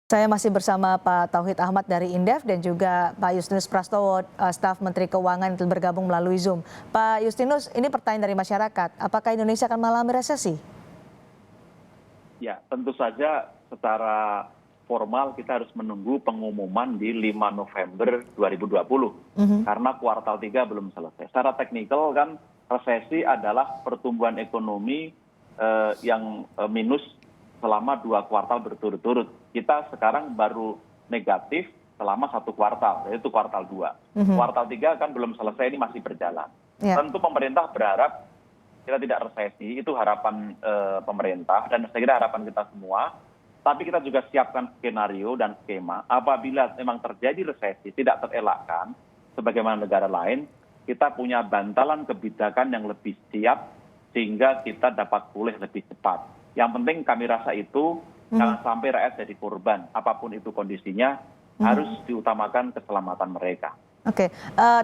Saya masih bersama Pak Tauhid Ahmad dari Indef dan juga Pak Justinus Prastowo, staf Menteri Keuangan yang bergabung melalui Zoom. Pak Justinus, ini pertanyaan dari masyarakat, apakah Indonesia akan mengalami resesi? Ya, tentu saja secara formal kita harus menunggu pengumuman di 5 November 2020 karena kuartal 3 belum selesai. Secara teknikal kan resesi adalah pertumbuhan ekonomi yang minus selama 2 kuartal berturut-turut. Kita sekarang baru negatif selama 1 kuartal, yaitu kuartal 2. Kuartal 3 kan belum selesai, ini masih berjalan. Tentu pemerintah berharap kita tidak resesi, itu harapan pemerintah dan saya kira harapan kita semua. Tapi kita juga siapkan skenario dan skema apabila memang terjadi resesi tidak terelakkan sebagaimana negara lain, kita punya bantalan kebijakan yang lebih siap sehingga kita dapat pulih lebih cepat. Yang penting kami rasa itu jangan sampai rakyat jadi korban, apapun itu kondisinya, harus diutamakan keselamatan mereka. Oke,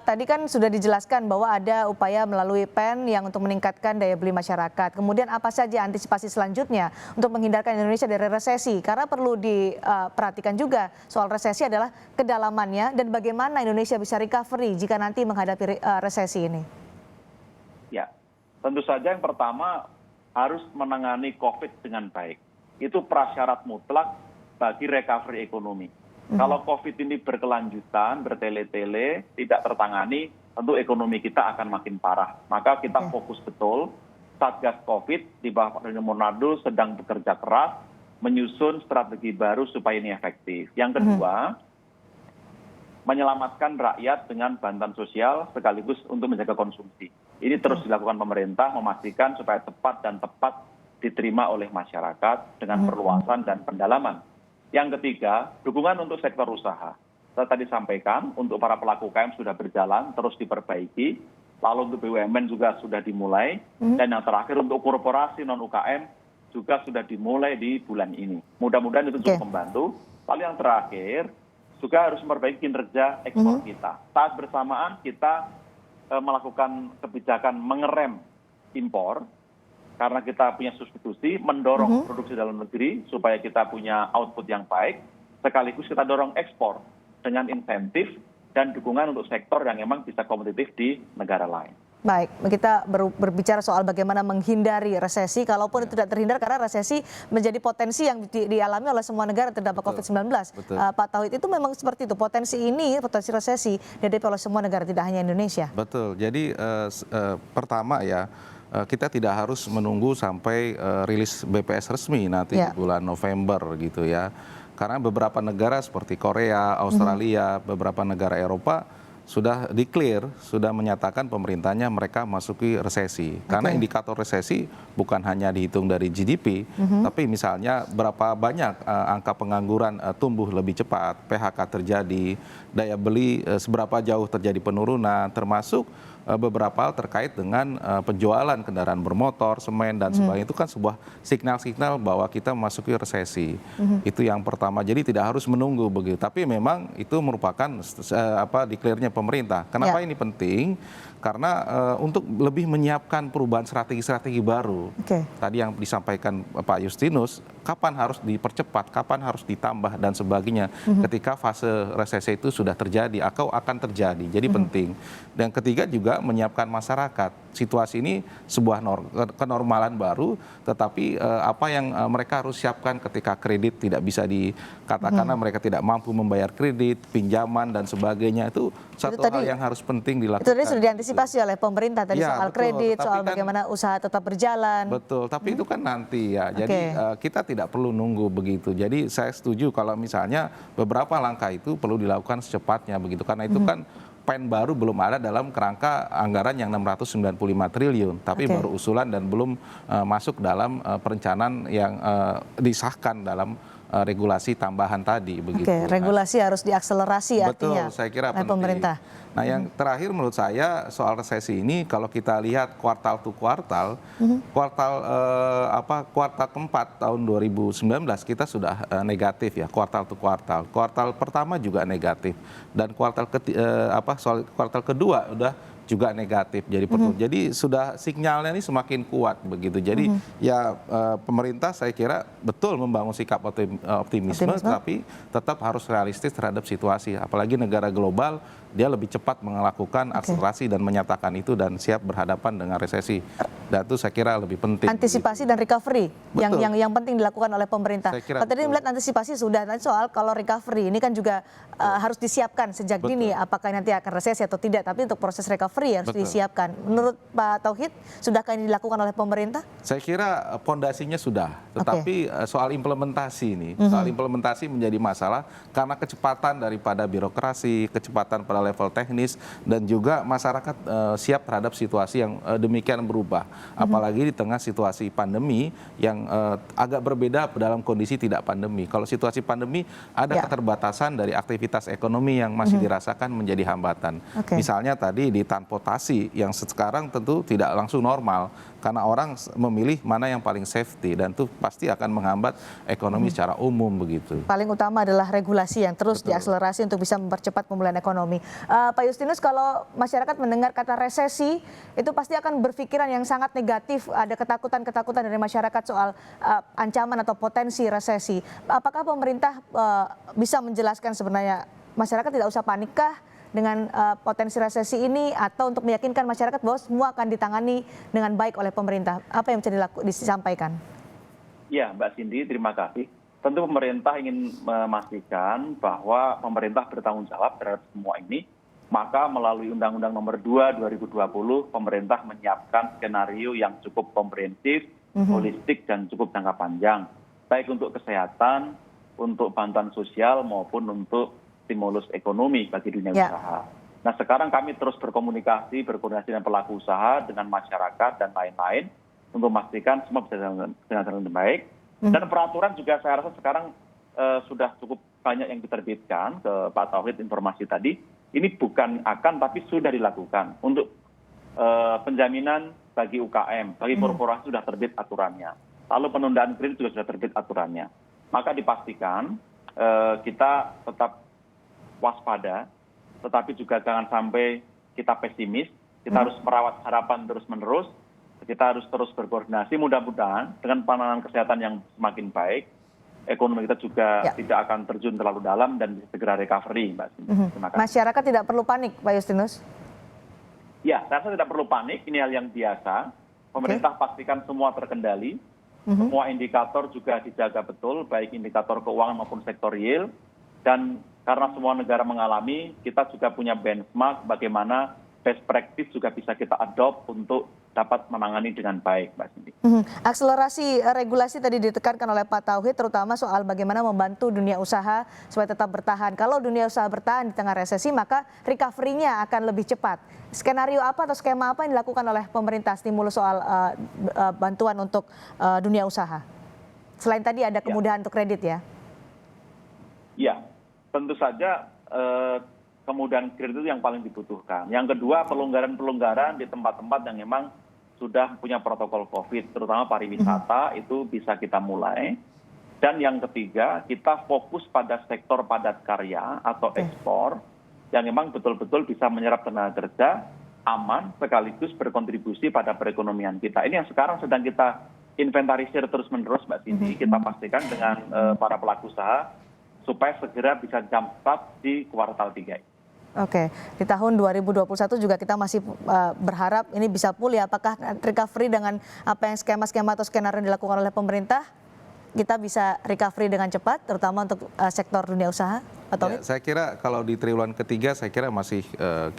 tadi kan sudah dijelaskan bahwa ada upaya melalui PEN yang untuk meningkatkan daya beli masyarakat. Kemudian apa saja antisipasi selanjutnya untuk menghindarkan Indonesia dari resesi? Karena perlu diperhatikan juga soal resesi adalah kedalamannya dan bagaimana Indonesia bisa recovery jika nanti menghadapi resesi ini. Ya, tentu saja yang pertama harus menangani COVID dengan baik. Itu prasyarat mutlak bagi recovery ekonomi. Kalau COVID ini berkelanjutan, bertele-tele, tidak tertangani, tentu ekonomi kita akan makin parah. Maka kita fokus betul, Satgas COVID di bawah Pak Monardo sedang bekerja keras, menyusun strategi baru supaya ini efektif. Yang kedua, menyelamatkan rakyat dengan bantuan sosial sekaligus untuk menjaga konsumsi. Ini terus dilakukan pemerintah, memastikan supaya tepat diterima oleh masyarakat dengan perluasan dan pendalaman. Yang ketiga, dukungan untuk sektor usaha. Saya tadi sampaikan, untuk para pelaku UKM sudah berjalan, terus diperbaiki. Lalu untuk BUMN juga sudah dimulai. Dan yang terakhir untuk korporasi non-UKM juga sudah dimulai di bulan ini. Mudah-mudahan itu cukup membantu. Lalu yang terakhir, juga harus memperbaiki kinerja ekspor kita. Saat bersamaan kita melakukan kebijakan mengerem impor, karena kita punya substitusi, mendorong produksi dalam negeri supaya kita punya output yang baik, sekaligus kita dorong ekspor dengan insentif dan dukungan untuk sektor yang memang bisa kompetitif di negara lain. Baik, kita berbicara soal bagaimana menghindari resesi, kalaupun itu tidak terhindar karena resesi menjadi potensi yang dialami oleh semua negara terdampak COVID-19. Pak Tauhid, itu memang seperti itu, potensi resesi dihadapi oleh semua negara, tidak hanya Indonesia. Betul, jadi pertama ya, kita tidak harus menunggu sampai rilis BPS resmi nanti di bulan November gitu ya. Karena beberapa negara seperti Korea, Australia, beberapa negara Eropa sudah declare, sudah menyatakan pemerintahnya mereka masuki resesi. Karena indikator resesi bukan hanya dihitung dari GDP, tapi misalnya berapa banyak angka pengangguran tumbuh lebih cepat, PHK terjadi, daya beli seberapa jauh terjadi penurunan, termasuk beberapa hal terkait dengan penjualan kendaraan bermotor, semen dan sebagainya. Itu kan sebuah signal-signal bahwa kita memasuki resesi. Itu yang pertama. Jadi tidak harus menunggu begitu. Tapi memang itu merupakan declare-nya pemerintah. Kenapa ini penting? Karena untuk lebih menyiapkan perubahan strategi-strategi baru. Tadi yang disampaikan Pak Justinus, kapan harus dipercepat, kapan harus ditambah dan sebagainya. Ketika fase resesi itu sudah terjadi atau akan terjadi. Jadi penting. Dan ketiga juga menyiapkan masyarakat. Situasi ini sebuah kenormalan baru, tetapi apa yang mereka harus siapkan ketika kredit tidak bisa dikatakan mereka tidak mampu membayar kredit, pinjaman dan sebagainya, itu satu hal yang harus penting dilakukan. Itu tadi sudah diantisipasi oleh pemerintah tadi soal kredit, soal bagaimana usaha tetap berjalan. Betul, tapi itu kan nanti ya. Jadi kita tidak perlu nunggu begitu. Jadi saya setuju kalau misalnya beberapa langkah itu perlu dilakukan secepatnya begitu. Karena itu kan PEN baru belum ada dalam kerangka anggaran yang 695 triliun, tapi baru usulan dan belum masuk dalam perencanaan yang disahkan dalam regulasi tambahan tadi begitu. Regulasi harus diakselerasi artinya. Betul, saya kira penting. Pemerintah. Nah, yang terakhir menurut saya soal resesi ini, kalau kita lihat kuartal to kuartal, kuartal keempat tahun 2019 kita sudah negatif ya, kuartal to kuartal. Kuartal pertama juga negatif dan kuartal kedua udah juga negatif. Jadi sudah sinyalnya ini semakin kuat begitu. Jadi ya pemerintah saya kira betul membangun sikap optimisme, tapi tetap harus realistis terhadap situasi. Apalagi negara global dia lebih cepat melakukan akselerasi dan menyatakan itu dan siap berhadapan dengan resesi. Dan itu saya kira lebih penting. Antisipasi dan recovery yang penting dilakukan oleh pemerintah. Kalau tadi melihat antisipasi sudah, nanti soal kalau recovery ini kan juga harus disiapkan sejak dini apakah nanti akan resesi atau tidak, tapi untuk proses recovery harus disiapkan. Menurut Pak Tauhid, sudahkah ini dilakukan oleh pemerintah? Saya kira pondasinya sudah, tetapi soal implementasi ini, soal implementasi menjadi masalah karena kecepatan daripada birokrasi, kecepatan pada level teknis, dan juga masyarakat siap terhadap situasi yang demikian berubah. Apalagi di tengah situasi pandemi yang agak berbeda dalam kondisi tidak pandemi. Kalau situasi pandemi ada keterbatasan dari aktivitas ekonomi yang masih dirasakan menjadi hambatan. Misalnya tadi di transportasi yang sekarang tentu tidak langsung normal karena orang memilih mana yang paling safety dan itu pasti akan menghambat ekonomi secara umum begitu. Paling utama adalah regulasi yang terus diakselerasi untuk bisa mempercepat pemulihan ekonomi. Pak Justinus, kalau masyarakat mendengar kata resesi itu pasti akan berpikiran yang sangat negatif, ada ketakutan-ketakutan dari masyarakat soal ancaman atau potensi resesi. Apakah pemerintah bisa menjelaskan sebenarnya masyarakat tidak usah panikkah dengan potensi resesi ini, atau untuk meyakinkan masyarakat bahwa semua akan ditangani dengan baik oleh pemerintah? Apa yang bisa disampaikan? Ya, Mbak Cindy, terima kasih. Tentu pemerintah ingin memastikan bahwa pemerintah bertanggung jawab terhadap semua ini. Maka melalui Undang-Undang Nomor 2 2020, pemerintah menyiapkan skenario yang cukup komprehensif, holistik, dan cukup jangka panjang. Baik untuk kesehatan, untuk bantuan sosial, maupun untuk stimulus ekonomi bagi dunia usaha. Nah, sekarang kami terus berkoordinasi dengan pelaku usaha, dengan masyarakat, dan lain-lain untuk memastikan semua bisa dengan jalan baik. Dan peraturan juga saya rasa sekarang sudah cukup banyak yang diterbitkan ke Pak Tauhid informasi tadi. Ini bukan akan, tapi sudah dilakukan. Untuk penjaminan bagi UKM, bagi korporasi sudah terbit aturannya. Lalu penundaan kredit juga sudah terbit aturannya. Maka dipastikan kita tetap waspada, tetapi juga jangan sampai kita pesimis. Kita harus merawat harapan terus-menerus. Kita harus terus berkoordinasi. Mudah-mudahan dengan penanganan kesehatan yang semakin baik, ekonomi kita juga tidak akan terjun terlalu dalam dan segera recovery, Mbak Cindy. Terima kasih. Masyarakat tidak perlu panik, Pak Justinus? Ya, saya rasa tidak perlu panik. Ini hal yang biasa. Pemerintah pastikan semua terkendali. Semua indikator juga dijaga betul, baik indikator keuangan maupun sektor real. Dan karena semua negara mengalami, kita juga punya benchmark bagaimana best practice juga bisa kita adopt untuk dapat menangani dengan baik, Mbak Cindy. Akselerasi regulasi tadi ditekankan oleh Pak Tauhid, terutama soal bagaimana membantu dunia usaha supaya tetap bertahan. Kalau dunia usaha bertahan di tengah resesi, maka recovery-nya akan lebih cepat. Skenario apa atau skema apa yang dilakukan oleh pemerintah stimulus soal bantuan untuk dunia usaha? Selain tadi ada kemudahan untuk kredit ya? Ya, tentu saja kemudahan kredit itu yang paling dibutuhkan. Yang kedua, pelonggaran-pelonggaran di tempat-tempat yang memang sudah punya protokol COVID, terutama pariwisata, itu bisa kita mulai. Dan yang ketiga, kita fokus pada sektor padat karya atau ekspor, yang memang betul-betul bisa menyerap tenaga kerja, aman, sekaligus berkontribusi pada perekonomian kita. Ini yang sekarang sedang kita inventarisir terus-menerus, Mbak Cindy. Kita pastikan dengan para pelaku usaha, supaya segera bisa jump start di kuartal 3. Oke, di tahun 2021 juga kita masih berharap ini bisa pulih. Apakah recovery dengan apa yang skema-skema atau skenario yang dilakukan oleh pemerintah, kita bisa recovery dengan cepat, terutama untuk sektor dunia usaha? Ya, saya kira kalau di triwulan ketiga saya kira masih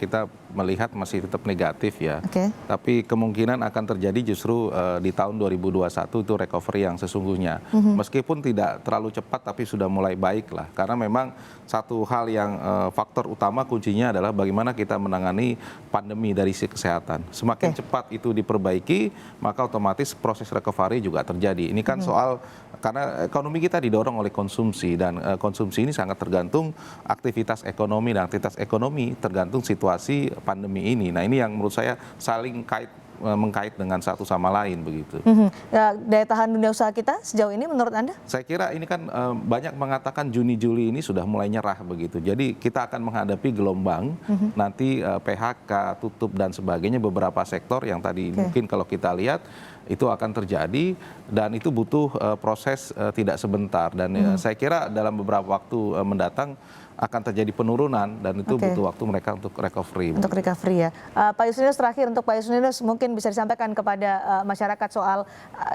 kita melihat masih tetap negatif ya. Tapi kemungkinan akan terjadi justru di tahun 2021 itu recovery yang sesungguhnya. Meskipun tidak terlalu cepat tapi sudah mulai baik lah. Karena memang satu hal yang faktor utama kuncinya adalah bagaimana kita menangani pandemi dari sisi kesehatan. Semakin cepat itu diperbaiki, maka otomatis proses recovery juga terjadi. Ini kan soal karena ekonomi kita didorong oleh konsumsi dan konsumsi ini sangat tergantung aktivitas ekonomi dan aktivitas ekonomi tergantung situasi pandemi ini. Nah, ini yang menurut saya saling kait mengkait dengan satu sama lain begitu. Ya, daya tahan dunia usaha kita sejauh ini menurut Anda? Saya kira ini kan banyak mengatakan Juni-Juli ini sudah mulai nyerah begitu. Jadi kita akan menghadapi gelombang nanti PHK, tutup dan sebagainya beberapa sektor yang tadi mungkin kalau kita lihat itu akan terjadi dan itu butuh proses tidak sebentar dan saya kira dalam beberapa waktu mendatang akan terjadi penurunan dan itu butuh waktu mereka untuk recovery. Untuk recovery ya. Pak Yustinus, terakhir untuk Pak Yustinus mungkin bisa disampaikan kepada masyarakat soal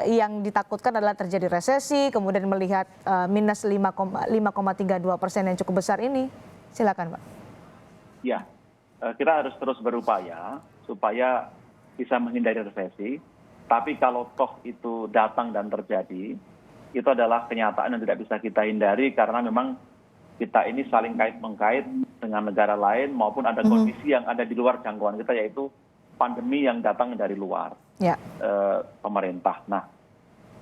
yang ditakutkan adalah terjadi resesi, kemudian melihat minus 5,32% yang cukup besar ini. Silakan Pak. Ya, kita harus terus berupaya supaya bisa menghindari resesi. Tapi kalau toh itu datang dan terjadi, itu adalah kenyataan yang tidak bisa kita hindari karena memang kita ini saling kait-mengkait dengan negara lain maupun ada kondisi yang ada di luar jangkauan kita, yaitu pandemi yang datang dari luar pemerintah. Nah,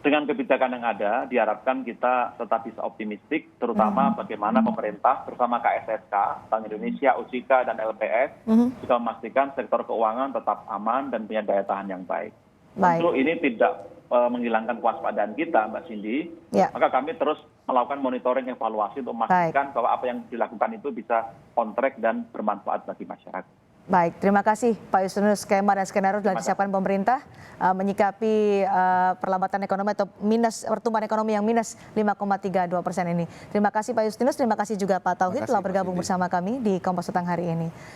dengan kebijakan yang ada, diharapkan kita tetap bisa optimistik, terutama bagaimana pemerintah bersama KSSK, Bank Indonesia, OJK, dan LPS juga memastikan sektor keuangan tetap aman dan punya daya tahan yang baik. Tentu ini tidak menghilangkan kewaspadaan kita, Mbak Cindy. Maka kami terus melakukan monitoring evaluasi untuk memastikan bahwa apa yang dilakukan itu bisa on track dan bermanfaat bagi masyarakat. Baik, terima kasih Pak Yustinus. Skema dan skenario telah disiapkan pemerintah menyikapi perlambatan ekonomi atau pertumbuhan ekonomi yang minus 5,32% ini. Terima kasih Pak Yustinus, terima kasih juga Pak Tauhid telah bergabung bersama kami di Kompas Petang hari ini.